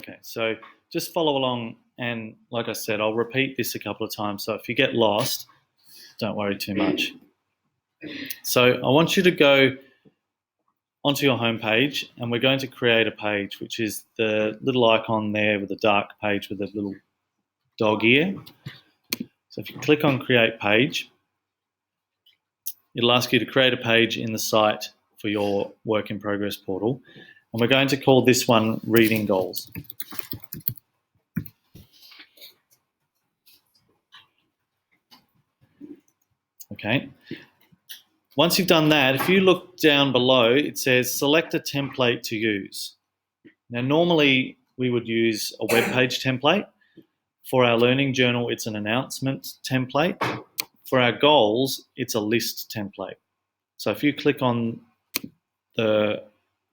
Okay, so just follow along, and like I said, I'll repeat this a couple of times, so if you get lost, don't worry too much. So I want you to go onto your home page, and we're going to create a page, which is the little icon there with the dark page with a little dog ear. So if you click on create page, it'll ask you to create a page in the site for your work in progress portal, and we're going to call this one reading goals. Okay. Once you've done that, if you look down below, it says select a template to use. Now, normally we would use a web page template. For our learning journal, it's an announcement template. For our goals, it's a list template. So if you click on the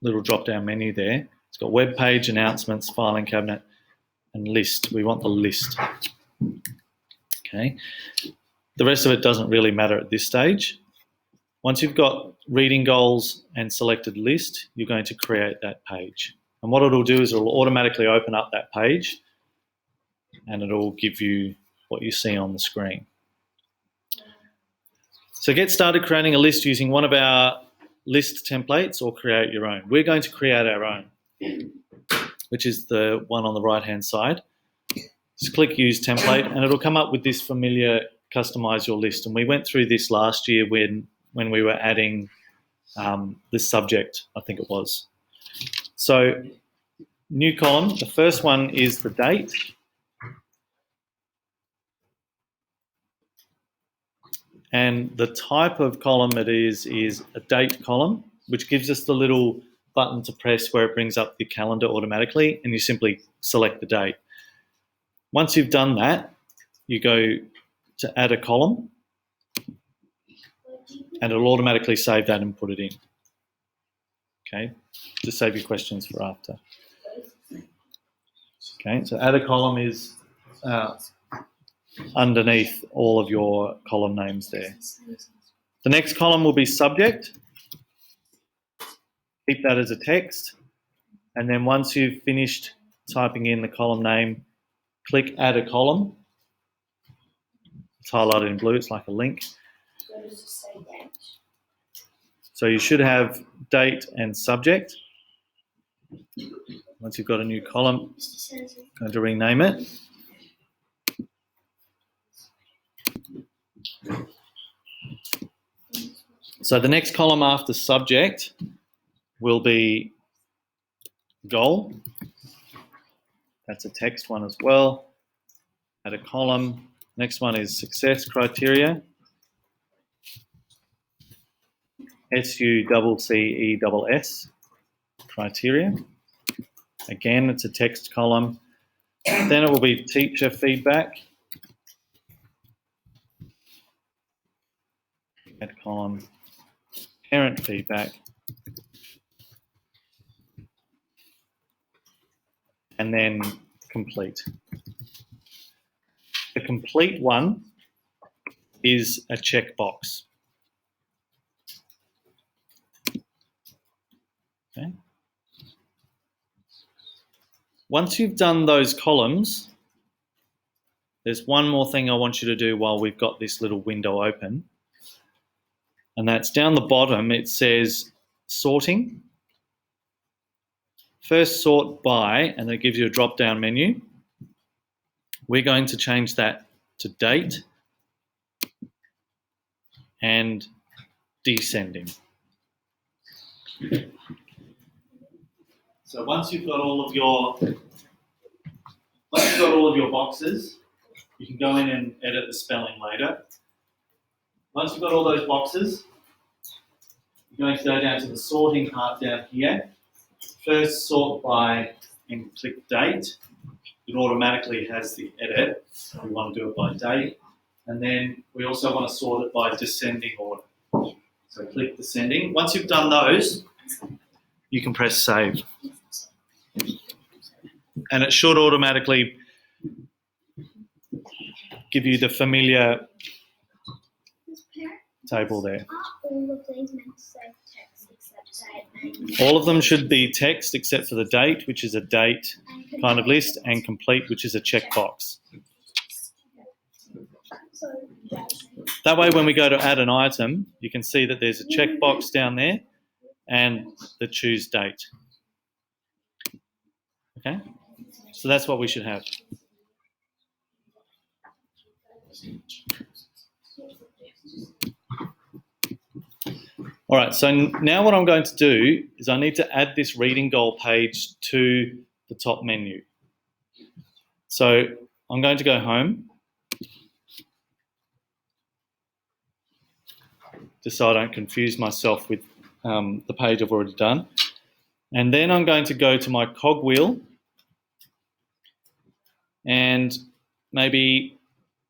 little drop-down menu there, it's got web page, announcements, filing cabinet, and list. We want the list. Okay. The rest of it doesn't really matter at this stage. Once you've got reading goals and selected list, you're going to create that page. And what it'll do is it'll automatically open up that page, and it'll give you what you see on the screen. So get started creating a list using one of our list templates, or create your own. We're going to create our own, which is the one on the right-hand side. Just click Use Template, and it'll come up with this familiar Customize Your List. And we went through this last year when we were adding this subject, I think it was. So, new column. The first one is the date. And the type of column it is a date column, which gives us the little button to press where it brings up the calendar automatically, and you simply select the date. Once you've done that, you go to add a column, and it'll automatically save that and put it in. Okay, just save your questions for after. Okay, so add a column is underneath all of your column names there. The next column will be subject. Keep that as a text. And then once you've finished typing in the column name, click add a column. It's highlighted in blue, it's like a link. So you should have date and subject. Once you've got a new column, I'm going to rename it. So the next column after subject will be goal. That's a text one as well. Add a column. Next one is success criteria. SUCCESS criteria. Again, it's a text column. Then it will be teacher feedback. Add column. Parent feedback. And then complete. The complete one is a checkbox. Okay. Once you've done those columns, there's one more thing I want you to do while we've got this little window open. And that's down the bottom, it says sorting. First sort by, and it gives you a drop-down menu. We're going to change that to date and descending. So once you've got all of your boxes, you can go in and edit the spelling later. Once you've got all those boxes, you're going to go down to the sorting part down here. First sort by and click date. It automatically has the edit. We want to do it by date. And then we also want to sort it by descending order. So click descending. Once you've done those, you can press save. And it should automatically give you the familiar table there. Are all of these meant to save text except date All of them should be text except for the date, which is a date kind of list, and complete, which is a checkbox. That way, when we go to add an item, you can see that there's a checkbox down there and the choose date. Okay, so that's what we should have. All right, so now what I'm going to do is I need to add this reading goal page to the top menu. So I'm going to go home, just so I don't confuse myself with the page I've already done. And then I'm going to go to my cogwheel and maybe,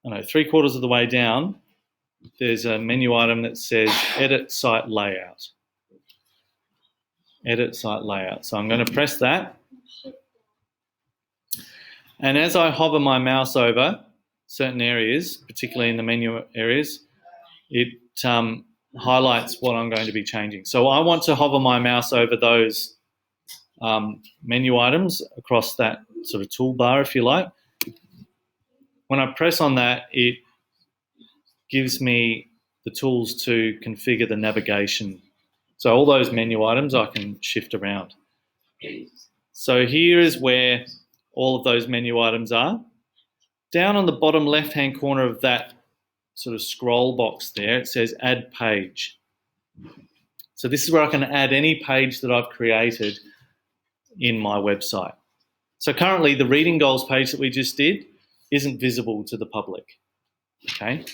I don't know, 3/4 of the way down, there's a menu item that says Edit Site Layout. Edit Site Layout. So I'm going to press that. And as I hover my mouse over certain areas, particularly in the menu areas, it highlights what I'm going to be changing. So I want to hover my mouse over those menu items across that sort of toolbar, if you like. When I press on that, it gives me the tools to configure the navigation. So all those menu items I can shift around. So here is where all of those menu items are. Down on the bottom left-hand corner of that sort of scroll box there, it says Add Page. So this is where I can add any page that I've created in my website. So currently the reading goals page that we just did isn't visible to the public. Okay,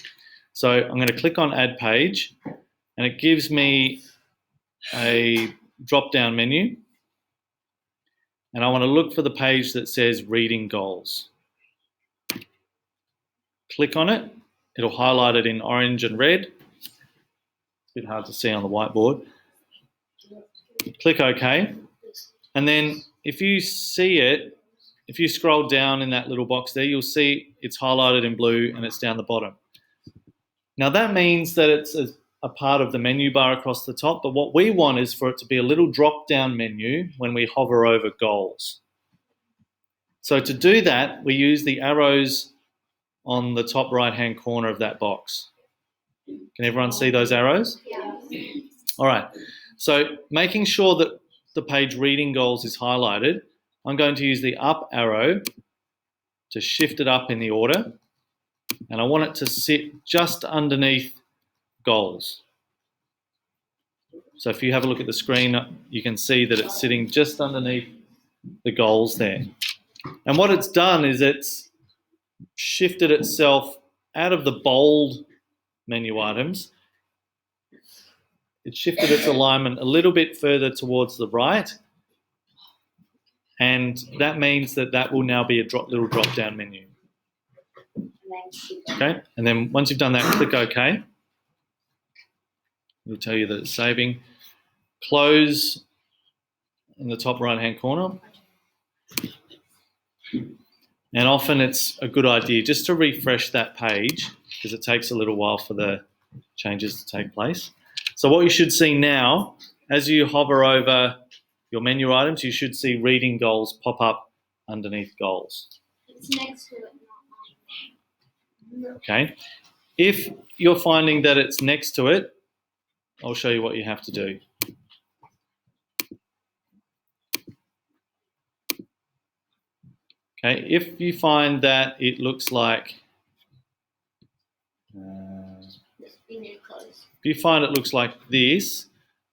so I'm going to click on Add Page, and it gives me a drop-down menu, and I want to look for the page that says Reading Goals. Click on it. It'll highlight it in orange and red. It's a bit hard to see on the whiteboard. Click OK. And then if you see it, if you scroll down in that little box there, you'll see it's highlighted in blue and it's down the bottom. Now that means that it's a part of the menu bar across the top, but what we want is for it to be a little drop-down menu when we hover over goals. So to do that, we use the arrows on the top right-hand corner of that box. Can everyone see those arrows? Yeah. All right. So making sure that the page Reading Goals is highlighted, I'm going to use the up arrow to shift it up in the order, and I want it to sit just underneath goals. So if you have a look at the screen, you can see that it's sitting just underneath the goals there. And what it's done is it's shifted itself out of the bold menu items. It shifted its alignment a little bit further towards the right, and that means that that will now be a little drop-down menu. Okay, and then once you've done that, click OK. It'll tell you that it's saving. Close in the top right-hand corner. And often it's a good idea just to refresh that page because it takes a little while for the changes to take place. So what you should see now, as you hover over your menu items, you should see Reading Goals pop up underneath goals. It's next to it, not mine. Okay. If you're finding that it's next to it, I'll show you what you have to do. Okay, if you find that it looks like, if you find it looks like this,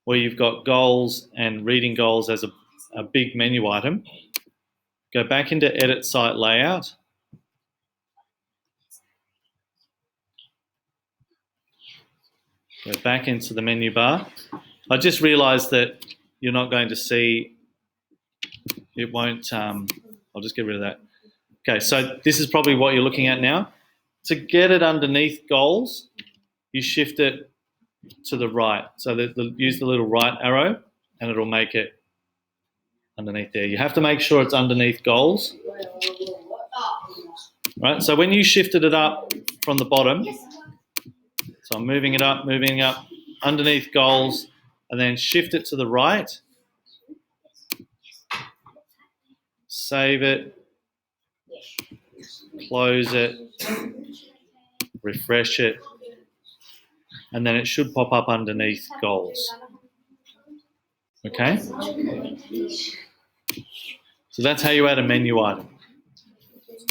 where you've got goals and Reading Goals as a big menu item, go back into Edit Site Layout. Go back into the menu bar. I just realised that you're not going to see, it won't, I'll just get rid of that. Okay, so this is probably what you're looking at now. To get it underneath goals, you shift it to the right. So use the little right arrow and it'll make it underneath there. You have to make sure it's underneath goals. Right, so when you shifted it up from the bottom, so I'm moving it up, underneath goals, and then shift it to the right. save it, close it, refresh it, and then it should pop up underneath goals. Okay? So that's how you add a menu item.